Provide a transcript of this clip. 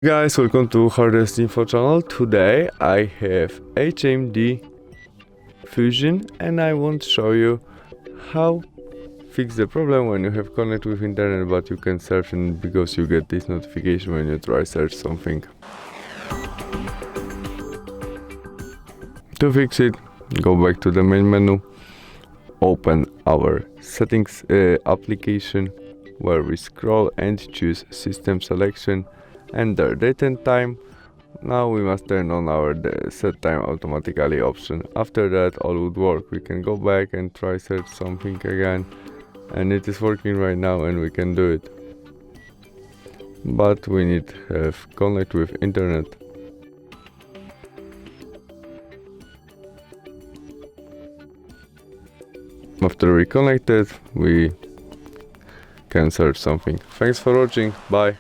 Guys, welcome to HardReset.Info channel. Today I have HMD Fusion and I want to show you how fix the problem when you have connect with internet but you can search, and because you get this notification when you try search something. To fix it, go back to the main menu, open our settings application where we scroll and choose system selection, enter date and time. Now we must turn on our set time automatically option. After that all would work. We can go back and try search something again, and it is working right now and we can do it. But we need to have connect with internet. After we connected, we can search something. Thanks for watching. Bye.